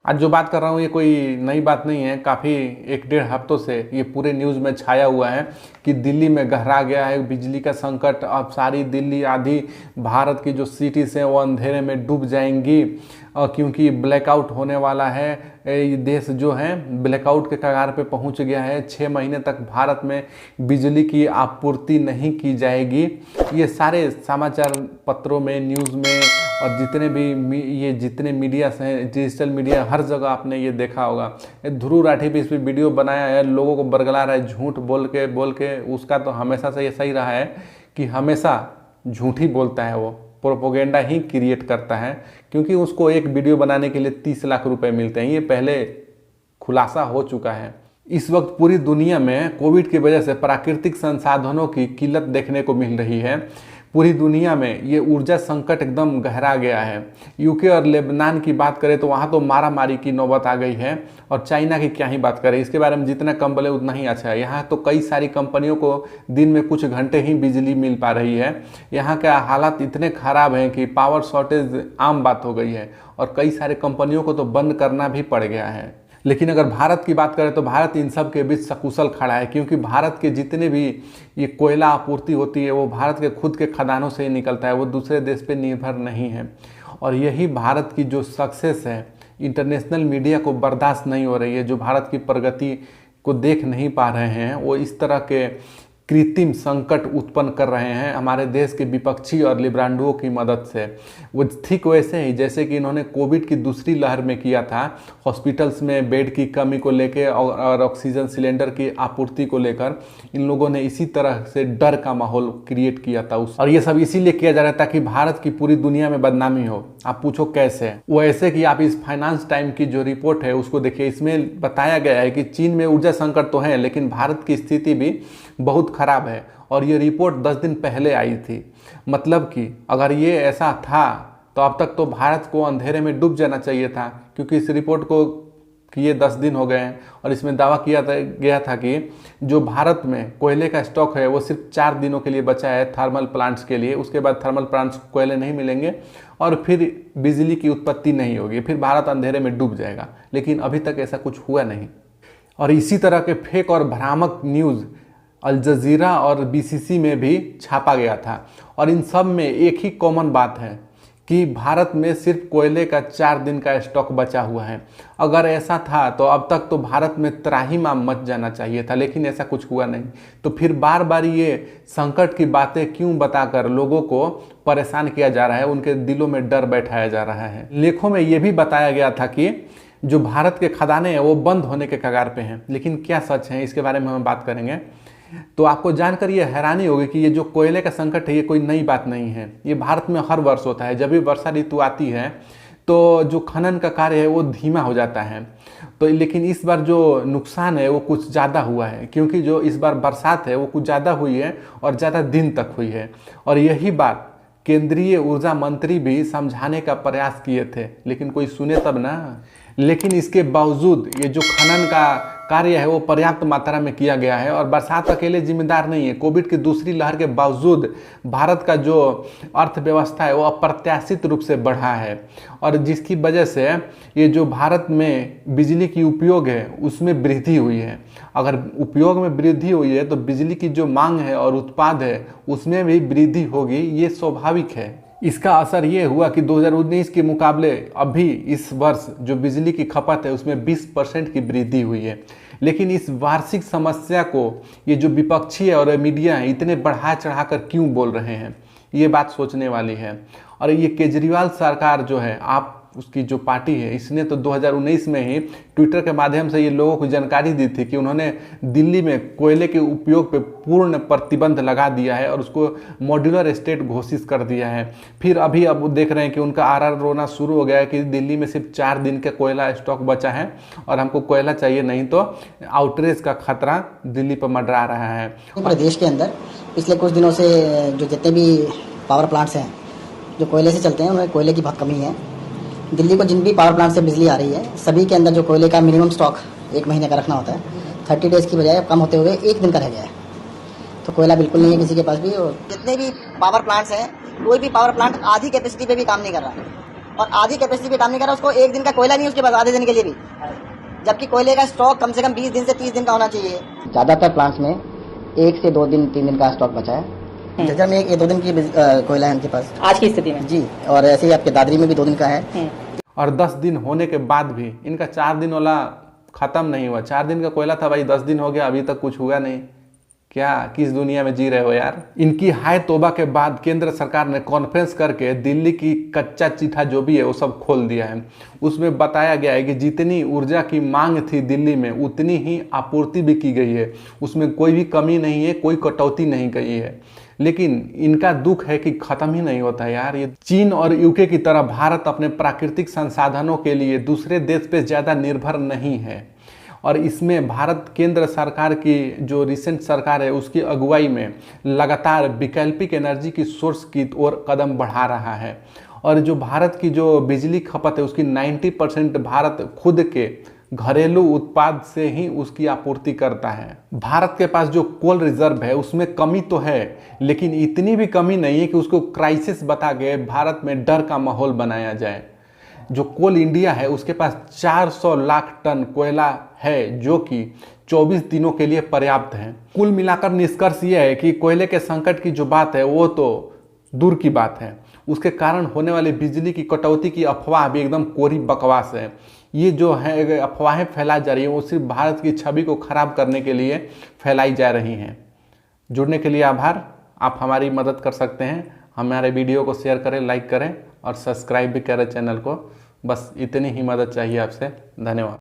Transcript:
आज जो बात कर रहा हूँ ये कोई नई बात नहीं है। काफ़ी 1-1.5 हफ्तों से ये पूरे न्यूज़ में छाया हुआ है कि दिल्ली में गहरा गया है बिजली का संकट। अब सारी दिल्ली, आधी भारत की जो सिटीज़ हैं वो अंधेरे में डूब जाएंगी क्योंकि ब्लैकआउट होने वाला है। ये देश जो है ब्लैकआउट के कगार पे पहुंच गया है। 6 महीने तक भारत में बिजली की आपूर्ति नहीं की जाएगी। ये सारे समाचार पत्रों में, न्यूज़ में और जितने मीडिया हैं, डिजिटल मीडिया, हर जगह आपने ये देखा होगा। ध्रुव राठी भी इस पर वीडियो बनाया है, लोगों को बरगला रहा है झूठ बोल के। उसका तो हमेशा से ये सही रहा है कि हमेशा झूठ ही बोलता है, वो प्रोपोगेंडा ही क्रिएट करता है क्योंकि उसको एक वीडियो बनाने के लिए 30 लाख रुपए मिलते हैं। ये पहले खुलासा हो चुका है। इस वक्त पूरी दुनिया में कोविड की वजह से प्राकृतिक संसाधनों की किल्लत देखने को मिल रही है। पूरी दुनिया में ये ऊर्जा संकट एकदम गहरा गया है। यूके और लेबनान की बात करें तो वहाँ तो मारा मारी की नौबत आ गई है, और चाइना की क्या ही बात करें, इसके बारे में जितना कम बोले उतना ही अच्छा है। यहाँ तो कई सारी कंपनियों को दिन में कुछ घंटे ही बिजली मिल पा रही है। यहाँ के हालात इतने ख़राब हैं कि पावर शॉर्टेज आम बात हो गई है और कई सारे कंपनियों को तो बंद करना भी पड़ गया है। लेकिन अगर भारत की बात करें तो भारत इन सब के बीच सकुशल खड़ा है क्योंकि भारत के जितने भी ये कोयला आपूर्ति होती है वो भारत के खुद के खदानों से ही निकलता है, वो दूसरे देश पे निर्भर नहीं है। और यही भारत की जो सक्सेस है, इंटरनेशनल मीडिया को बर्दाश्त नहीं हो रही है, जो भारत की प्रगति को देख नहीं पा रहे हैं, वो इस तरह के कृत्रिम संकट उत्पन्न कर रहे हैं हमारे देश के विपक्षी और लिब्रांडुओं की मदद से। वो ठीक वैसे ही जैसे कि इन्होंने कोविड की दूसरी लहर में किया था, हॉस्पिटल्स में बेड की कमी को लेकर और ऑक्सीजन सिलेंडर की आपूर्ति को लेकर इन लोगों ने इसी तरह से डर का माहौल क्रिएट किया था और ये सब इसीलिए किया जा रहा था कि भारत की पूरी दुनिया में बदनामी हो। आप पूछो कैसे? वो ऐसे कि आप इस फाइनेंस टाइम की जो रिपोर्ट है उसको देखिए। इसमें बताया गया है कि चीन में ऊर्जा संकट तो है लेकिन भारत की स्थिति भी बहुत खराब है, और ये रिपोर्ट 10 दिन पहले आई थी। मतलब कि अगर ये ऐसा था तो अब तक तो भारत को अंधेरे में डूब जाना चाहिए था, क्योंकि इस रिपोर्ट को किए 10 दिन हो गए हैं और इसमें दावा किया गया था कि जो भारत में कोयले का स्टॉक है वो सिर्फ 4 दिनों के लिए बचा है थर्मल प्लांट्स के लिए। उसके बाद थर्मल प्लांट्स को कोयले नहीं मिलेंगे और फिर बिजली की उत्पत्ति नहीं होगी, फिर भारत अंधेरे में डूब जाएगा। लेकिन अभी तक ऐसा कुछ हुआ नहीं। और इसी तरह के फेक और भ्रामक न्यूज़ अल जजीरा और बीसीसी में भी छापा गया था, और इन सब में एक ही कॉमन बात है कि भारत में सिर्फ कोयले का 4 दिन का स्टॉक बचा हुआ है। अगर ऐसा था तो अब तक तो भारत में त्राहिमाम मच जाना चाहिए था, लेकिन ऐसा कुछ हुआ नहीं। तो फिर बार बार ये संकट की बातें क्यों बताकर लोगों को परेशान किया जा रहा है, उनके दिलों में डर बैठाया जा रहा है। लेखों में ये भी बताया गया था कि जो भारत के खदाने हैं वो बंद होने के कगार पे हैं, लेकिन क्या सच है इसके बारे में हम बात करेंगे। तो आपको जानकर ये हैरानी होगी कि ये जो कोयले का संकट है ये कोई नई बात नहीं है। ये भारत में हर वर्ष होता है। जब भी वर्षा ऋतु आती है तो जो खनन का कार्य है वो धीमा हो जाता है। तो लेकिन इस बार जो नुकसान है वो कुछ ज़्यादा हुआ है, क्योंकि जो इस बार बरसात है वो कुछ ज़्यादा हुई है और ज़्यादा दिन तक हुई है। और यही बात केंद्रीय ऊर्जा मंत्री भी समझाने का प्रयास किए थे, लेकिन कोई सुने तब ना। लेकिन इसके बावजूद ये जो खनन का कार्य है वो पर्याप्त मात्रा में किया गया है, और बरसात अकेले जिम्मेदार नहीं है। कोविड की दूसरी लहर के बावजूद भारत का जो अर्थव्यवस्था है वो अप्रत्याशित रूप से बढ़ा है, और जिसकी वजह से ये जो भारत में बिजली की उपयोग है उसमें वृद्धि हुई है। अगर उपयोग में वृद्धि हुई है तो बिजली की जो मांग है और उत्पाद है उसमें भी वृद्धि होगी, ये स्वाभाविक है। इसका असर ये हुआ कि 2019 के मुकाबले अभी इस वर्ष जो बिजली की खपत है उसमें 20% की वृद्धि हुई है। लेकिन इस वार्षिक समस्या को ये जो विपक्षी और मीडिया है इतने बढ़ा चढ़ाकर क्यों बोल रहे हैं, ये बात सोचने वाली है। और ये केजरीवाल सरकार जो है, आप उसकी जो पार्टी है, इसने तो 2019 में ही ट्विटर के माध्यम से ये लोगों को जानकारी दी थी कि उन्होंने दिल्ली में कोयले के उपयोग पे पूर्ण प्रतिबंध लगा दिया है और उसको मॉड्यूलर स्टेट घोषित कर दिया है। फिर अभी अब देख रहे हैं कि उनका आर रोना शुरू हो गया है कि दिल्ली में सिर्फ 4 दिन का कोयला स्टॉक बचा है और हमको कोयला चाहिए, नहीं तो आउटरेज का खतरा दिल्ली पर मंडरा रहा है। प्रदेश के अंदर पिछले कुछ दिनों से जो जितने भी पावर प्लांट्स हैं जो कोयले से चलते हैं उनमें कोयले की बहुत कमी है। दिल्ली को जिन भी पावर प्लांट से बिजली आ रही है सभी के अंदर जो कोयले का मिनिमम स्टॉक 1 महीने का रखना होता है, 30 डेज की बजाय कम होते हुए 1 दिन का रह गया है। तो कोयला बिल्कुल नहीं है किसी के पास भी। और जितने भी पावर प्लांट्स हैं, कोई भी पावर प्लांट आधी कैपेसिटी पे भी काम नहीं कर रहा है। और आधी कैपेसिटी पे काम नहीं कर रहा, उसको एक दिन का कोयला नहीं उसके बाद आधे दिन के लिए भी, जबकि कोयले का स्टॉक कम से कम 20 दिन से 30 दिन का होना चाहिए। ज़्यादातर प्लांट्स में 1 से 2 दिन 3 दिन का स्टॉक बचा है। जर्जर में 1 या 2 दिन की कोयला है उनके पास आज की स्थिति में जी, और ऐसे ही आपके दादरी में भी 2 दिन का है। और 10 दिन होने के बाद भी इनका 4 दिन वाला खत्म नहीं हुआ। 4 दिन का कोयला था भाई, 10 दिन हो गया, अभी तक कुछ हुआ नहीं। क्या किस दुनिया में जी रहे हो यार। इनकी हाय तौबा के बाद केंद्र सरकार ने कॉन्फ्रेंस करके दिल्ली की कच्चा चिट्ठा जो भी है वो सब खोल दिया है। उसमें बताया गया है कि जितनी ऊर्जा की मांग थी दिल्ली में उतनी ही आपूर्ति भी की गई है, उसमें कोई भी कमी नहीं है, कोई कटौती नहीं गई है। लेकिन इनका दुख है कि खत्म ही नहीं होता यार। ये चीन और यूके की तरह भारत अपने प्राकृतिक संसाधनों के लिए दूसरे देश पे ज़्यादा निर्भर नहीं है, और इसमें भारत केंद्र सरकार की जो रिसेंट सरकार है उसकी अगुवाई में लगातार वैकल्पिक एनर्जी की सोर्स की ओर कदम बढ़ा रहा है। और जो भारत की जो बिजली खपत है उसकी 90% भारत खुद के घरेलू उत्पाद से ही उसकी आपूर्ति करता है। भारत के पास जो कोल रिजर्व है उसमें कमी तो है, लेकिन इतनी भी कमी नहीं है कि उसको क्राइसिस बता के भारत में डर का माहौल बनाया जाए। जो कोल इंडिया है उसके पास 400 लाख टन कोयला है जो कि 24 दिनों के लिए पर्याप्त है। कुल मिलाकर निष्कर्ष यह है कि कोयले के संकट की जो बात है वो तो दूर की बात है, उसके कारण होने वाली बिजली की कटौती की अफवाह भी एकदम कोरी बकवास है। ये जो है अफवाहें फैलाई जा रही है वो सिर्फ भारत की छवि को खराब करने के लिए फैलाई जा रही हैं। जुड़ने के लिए आभार। आप हमारी मदद कर सकते हैं, हमारे वीडियो को शेयर करें, लाइक करें और सब्सक्राइब भी करें चैनल को। बस इतनी ही मदद चाहिए आपसे। धन्यवाद।